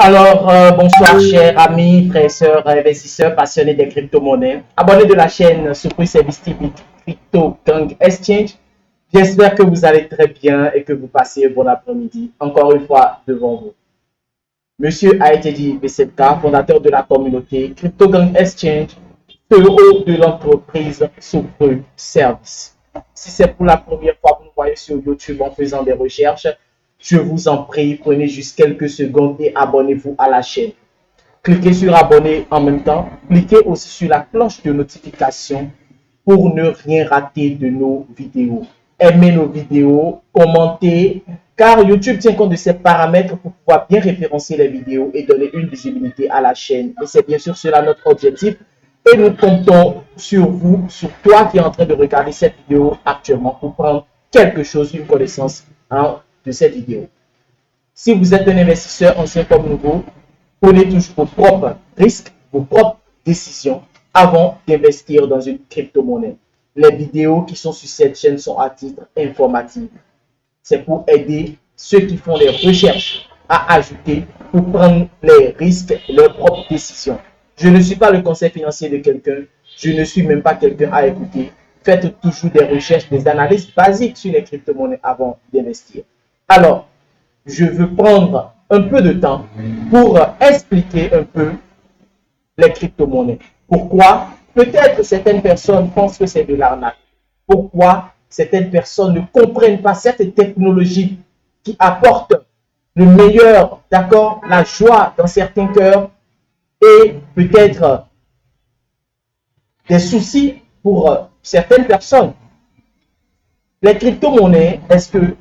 Bonsoir chers amis, frères et sœurs, investisseurs passionnés des crypto-monnaies, abonnés de la chaîne Surprise Service TV Crypto Gang Exchange. J'espère que vous allez très bien et que vous passez un bon après-midi, encore une fois devant vous. Monsieur Aïtedi Besepka, fondateur de la communauté Crypto Gang Exchange, CEO de l'entreprise Surprise Service. Si c'est pour la première fois que vous nous voyez sur YouTube en faisant des recherches, je vous en prie, prenez juste quelques secondes et abonnez-vous à la chaîne. Cliquez sur abonner en même temps. Cliquez aussi sur la cloche de notification pour ne rien rater de nos vidéos. Aimez nos vidéos, commentez, car YouTube tient compte de ces paramètres pour pouvoir bien référencer les vidéos et donner une visibilité à la chaîne. Et c'est bien sûr cela notre objectif. Et nous comptons sur vous, sur toi qui est en train de regarder cette vidéo actuellement pour prendre quelque chose, une connaissance de cette vidéo. Si vous êtes un investisseur ancien comme nouveau, prenez toujours vos propres risques, vos propres décisions avant d'investir dans une crypto-monnaie. Les vidéos qui sont sur cette chaîne sont à titre informatif. C'est pour aider ceux qui font des recherches à ajouter pour prendre les risques, leurs propres décisions. Je ne suis pas le conseil financier de quelqu'un, je ne suis même pas quelqu'un à écouter. Faites toujours des recherches, des analyses basiques sur les crypto-monnaies avant d'investir. Alors, je veux prendre un peu de temps pour expliquer un peu les crypto-monnaies. Pourquoi peut-être certaines personnes pensent que c'est de l'arnaque. Pourquoi certaines personnes ne comprennent pas cette technologie qui apporte le meilleur, d'accord, la joie dans certains cœurs et peut-être des soucis pour certaines personnes. Les crypto-monnaies, est-ce que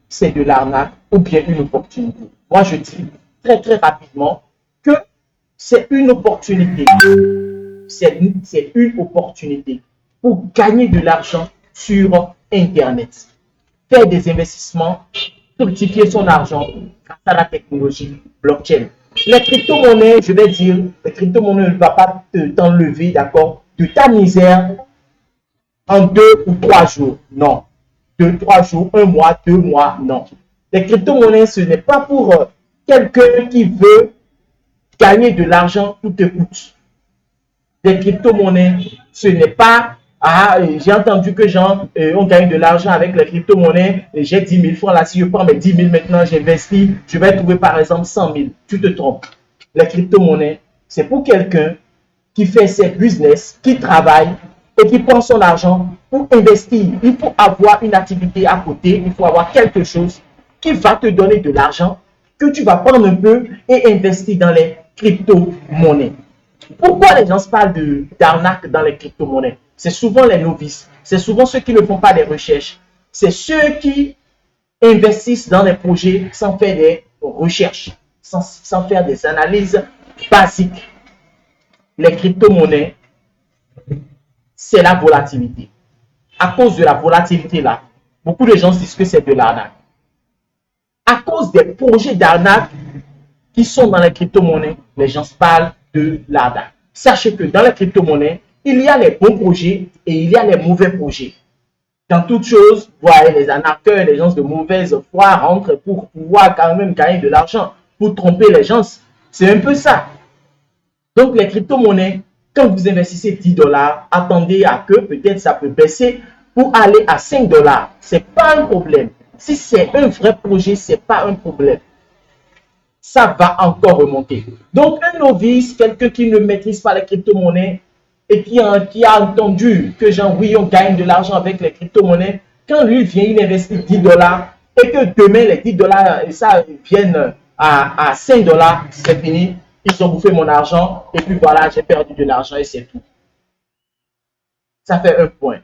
c'est de l'arnaque ou bien une opportunité? Moi, je dis très rapidement que c'est une opportunité. C'est une opportunité pour gagner de l'argent sur Internet. Faire des investissements, fructifier son argent grâce à la technologie blockchain. Les crypto-monnaies, je vais dire, les crypto-monnaies ne vont pas t'enlever, d'accord, de ta misère en 2 ou 3 jours. Non. 2, 3 jours, 1 mois, 2 mois, non. Les crypto-monnaies, ce n'est pas pour quelqu'un qui veut gagner de l'argent tout te coûte. Les crypto-monnaies, ce n'est pas j'ai entendu que on gagne de l'argent avec les crypto-monnaies, j'ai 10 000 francs là, si je prends mes 10 000 maintenant, j'investis, je vais trouver par exemple 100 000. Tu te trompes. Les crypto-monnaies, c'est pour quelqu'un qui fait ses business, qui travaille et qui prend son argent pour investir. Il faut avoir une activité à côté, il faut avoir quelque chose qui va te donner de l'argent, que tu vas prendre un peu et investir dans les crypto-monnaies. Pourquoi les gens parlent d'arnaque dans les crypto-monnaies? C'est souvent les novices, c'est souvent ceux qui ne font pas des recherches, c'est ceux qui investissent dans les projets sans faire des recherches, sans faire des analyses basiques. Les crypto-monnaies, c'est la volatilité. À cause de la volatilité là, beaucoup de gens disent que c'est de l'arnaque. À cause des projets d'arnaque qui sont dans les crypto-monnaies, les gens parlent de l'arnaque. Sachez que dans les crypto-monnaies, il y a les bons projets et il y a les mauvais projets. Dans toute chose, vous voyez, les arnaqueurs, les gens de mauvaise foi rentrent pour pouvoir quand même gagner de l'argent, pour tromper les gens. C'est un peu ça. Donc, les crypto-monnaies, quand vous investissez 10 $, attendez à que peut-être ça peut baisser pour aller à 5 $. Ce n'est pas un problème. Si c'est un vrai projet, ce n'est pas un problème. Ça va encore remonter. Donc, un novice, quelqu'un qui ne maîtrise pas les crypto-monnaies et qui a entendu que oui, on gagne de l'argent avec les crypto-monnaies, quand lui vient, il investit 10 $ et que demain, les 10 $, ça viennent à 5 $, c'est fini. Ils ont bouffé mon argent et puis voilà, j'ai perdu de l'argent et c'est tout. Ça fait un point.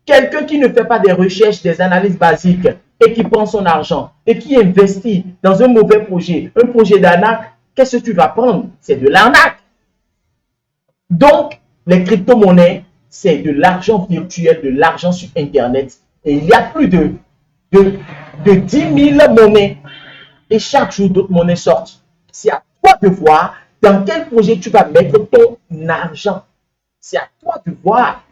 Quelqu'un qui ne fait pas des recherches, des analyses basiques et qui prend son argent et qui investit dans un mauvais projet, un projet d'arnaque, qu'est-ce que tu vas prendre? C'est de l'arnaque. Donc, les crypto-monnaies, c'est de l'argent virtuel, de l'argent sur Internet. Et il y a plus de 10 000 monnaies. Et chaque jour, d'autres monnaies sortent. C'est à toi de voir dans quel projet tu vas mettre ton argent. C'est à toi de voir.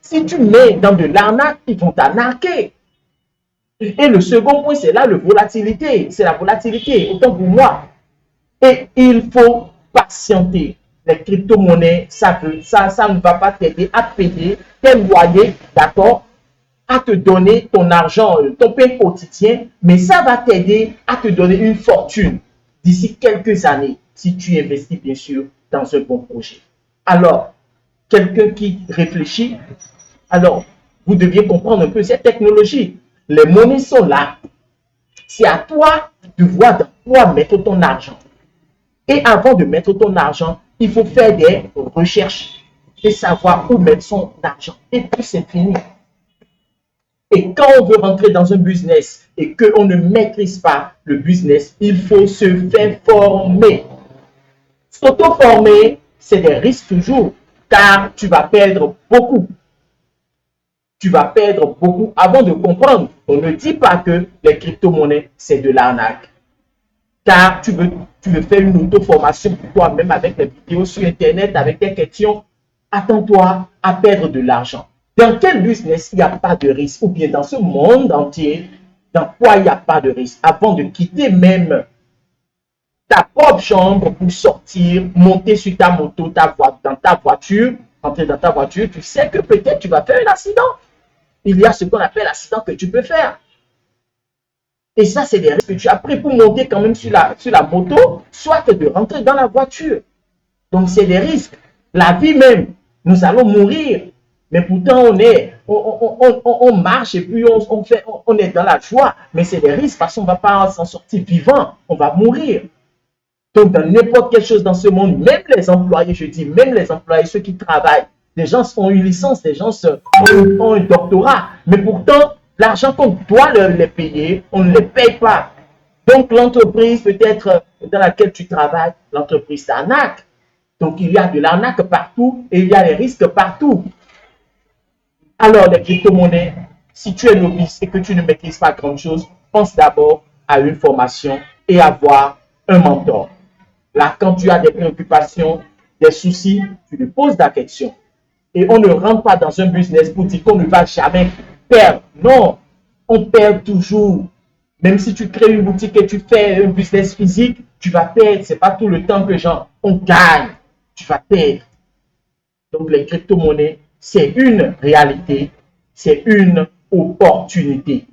Si tu mets dans de l'arnaque, ils vont t'arnaquer. Et le second point, c'est là la volatilité. C'est la volatilité. Autant pour moi, Et il faut patienter. Les crypto-monnaies, ça ne va pas t'aider à payer tes loyers, d'accord, à te donner ton argent, ton pain quotidien, mais ça va t'aider à te donner une fortune d'ici quelques années, si tu investis bien sûr dans un bon projet. Alors, quelqu'un qui réfléchit, alors vous deviez comprendre un peu cette technologie. Les monnaies sont là. C'est à toi de voir dans quoi mettre ton argent. Et avant de mettre ton argent, il faut faire des recherches et savoir où mettre son argent. Et puis c'est fini. Et quand on veut rentrer dans un business et qu'on ne maîtrise pas le business, il faut se faire former. S'auto-former, c'est des risques toujours, car tu vas perdre beaucoup. Tu vas perdre beaucoup avant de comprendre. On ne dit pas que les crypto-monnaies, c'est de l'arnaque. Car tu veux faire une auto-formation pour toi-même avec les vidéos sur Internet, avec des questions. Attends-toi à perdre de l'argent. Dans quel business il n'y a pas de risque? Ou bien dans ce monde entier, dans quoi il n'y a pas de risque? Avant de quitter même ta propre chambre pour sortir, monter sur ta moto, dans ta voiture, entrer dans ta voiture, tu sais que peut-être tu vas faire un accident. Il y a ce qu'on appelle l'accident que tu peux faire. Et ça, c'est des risques que tu as pris pour monter quand même sur la moto, soit de rentrer dans la voiture. Donc, c'est des risques. La vie même, nous allons mourir. Mais pourtant, on marche et puis on est dans la joie. Mais c'est des risques parce qu'on ne va pas s'en sortir vivant. On va mourir. Donc, dans n'importe quelle chose dans ce monde, même les employés, je dis, même les employés, ceux qui travaillent, des gens ont une licence, des gens ont un doctorat. Mais pourtant, l'argent qu'on doit les payer, on ne les paye pas. Donc, l'entreprise peut-être dans laquelle tu travailles, l'entreprise t'arnaque. Donc, il y a de l'arnaque partout et il y a des risques partout. Alors, les crypto-monnaies, si tu es novice et que tu ne maîtrises pas grand-chose, pense d'abord à une formation et avoir un mentor. Là, quand tu as des préoccupations, des soucis, tu te poses la question. Et on ne rentre pas dans un business pour dire qu'on ne va jamais perdre. Non, on perd toujours. Même si tu crées une boutique et tu fais un business physique, tu vas perdre. Ce n'est pas tout le temps que on gagne. Tu vas perdre. Donc, les crypto-monnaies, c'est une réalité, c'est une opportunité.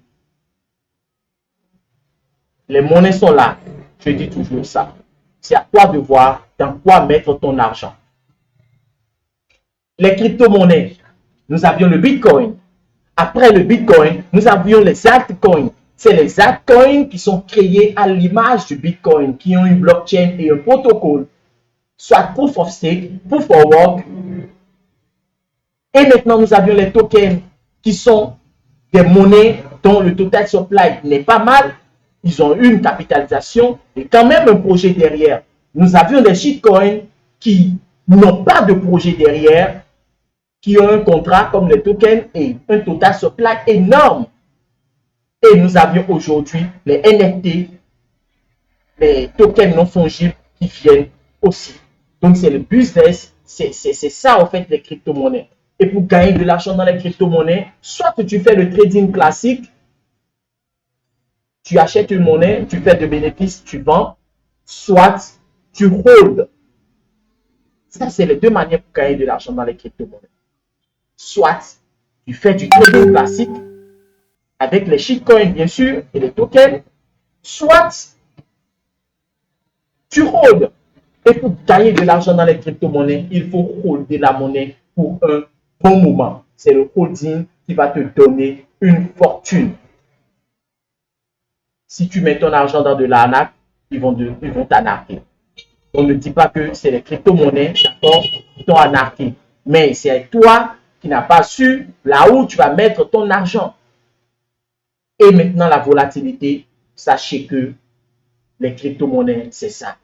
Les monnaies sont là. Je dis toujours ça. C'est à toi de voir dans quoi mettre ton argent. Les crypto-monnaies, nous avions le Bitcoin. Après le Bitcoin, nous avions les altcoins. C'est les altcoins qui sont créés à l'image du Bitcoin, qui ont une blockchain et un protocole, soit proof of stake, proof of work. Et maintenant, nous avions les tokens qui sont des monnaies dont le total supply n'est pas mal. Ils ont une capitalisation et quand même un projet derrière. Nous avions des shitcoins qui n'ont pas de projet derrière, qui ont un contrat comme les tokens et un total supply énorme. Et nous avions aujourd'hui les NFT, les tokens non fongibles qui viennent aussi. Donc, c'est le business, c'est ça en fait les crypto-monnaies. Et pour gagner de l'argent dans les crypto-monnaies, soit que tu fais le trading classique, tu achètes une monnaie, tu fais de bénéfices, tu vends, soit tu hold. Ça, c'est les deux manières pour gagner de l'argent dans les crypto-monnaies. Soit tu fais du trading classique avec les shitcoins, bien sûr, et les tokens, soit tu hold. Et pour gagner de l'argent dans les crypto-monnaies, il faut holder la monnaie pour un bon moment. C'est le holding qui va te donner une fortune. Si tu mets ton argent dans de l'arnaque, ils vont t'arnaquer. On ne dit pas que c'est les crypto-monnaies, d'accord, qui t'ont arnaqué. Mais c'est toi qui n'as pas su là où tu vas mettre ton argent. Et maintenant, la volatilité, sachez que les crypto-monnaies, c'est ça.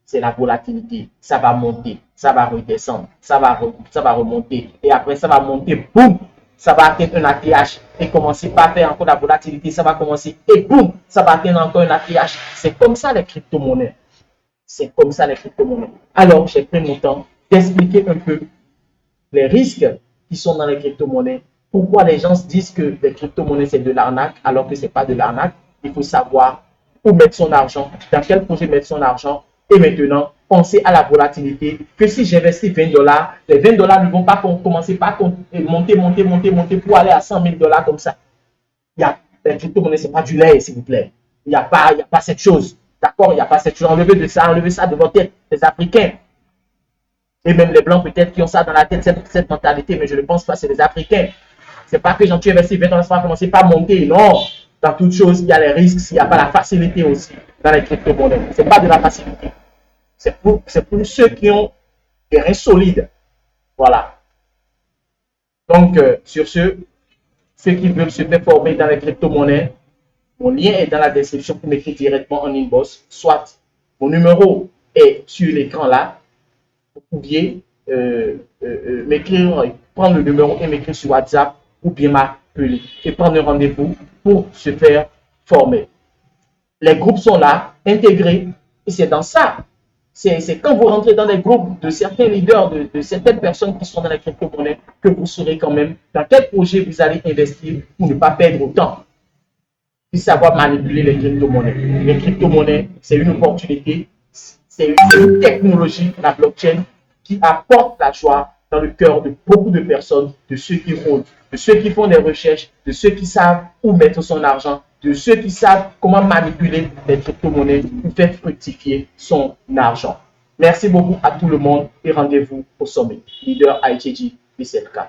C'est la volatilité. Ça va monter, ça va redescendre, ça va remonter. Et après, ça va monter, boum, ça va atteindre un ATH et commencer par faire encore la volatilité. Ça va commencer et boum, ça va atteindre encore un ATH. C'est comme ça les crypto-monnaies. C'est comme ça les crypto-monnaies. Alors, j'ai pris mon temps d'expliquer un peu les risques qui sont dans les crypto-monnaies. Pourquoi les gens se disent que les crypto-monnaies, c'est de l'arnaque alors que ce n'est pas de l'arnaque. Il faut savoir où mettre son argent, dans quel projet mettre son argent, Et maintenant, pensez à la volatilité, que si j'investis 20 dollars, les 20 dollars ne vont pas commencer par monter, monter, monter, monter pour aller à 100 000 dollars comme ça. Les crypto-monnaies, ce n'est pas du lait, s'il vous plaît. Il n'y a pas cette chose. D'accord? Il n'y a pas cette chose. Enlevez ça de votre tête, les Africains. Et même les Blancs, peut-être, qui ont ça dans la tête, cette mentalité, mais je ne pense pas, c'est les Africains. Ce n'est pas que tu investis 20 dollars, ça va commencer par monter. Non. Dans toute chose, il y a les risques, il n'y a pas la facilité aussi dans les crypto-monnaies. Ce n'est pas de la facilité. C'est pour ceux qui ont des reins solides. Voilà. Donc, sur ce, ceux qui veulent se faire former dans les crypto-monnaies, mon lien est dans la description pour m'écrire directement en inbox. Soit mon numéro est sur l'écran là. Vous pouviez m'écrire, prendre le numéro et m'écrire sur WhatsApp ou bien m'appeler et prendre un rendez-vous pour se faire former. Les groupes sont là, intégrés, et c'est dans ça. C'est quand vous rentrez dans les groupes de certains leaders, de certaines personnes qui sont dans les crypto-monnaies, que vous saurez quand même dans quel projet vous allez investir pour ne pas perdre autant. Puis savoir manipuler les crypto-monnaies. Les crypto-monnaies, c'est une opportunité, c'est une technologie, la blockchain, qui apporte la joie dans le cœur de beaucoup de personnes, de ceux qui rôdent, de ceux qui font des recherches, de ceux qui savent où mettre son argent, de ceux qui savent comment manipuler les crypto-monnaies pour faire fructifier son argent. Merci beaucoup à tout le monde et rendez-vous au sommet. Leader ITG 17K.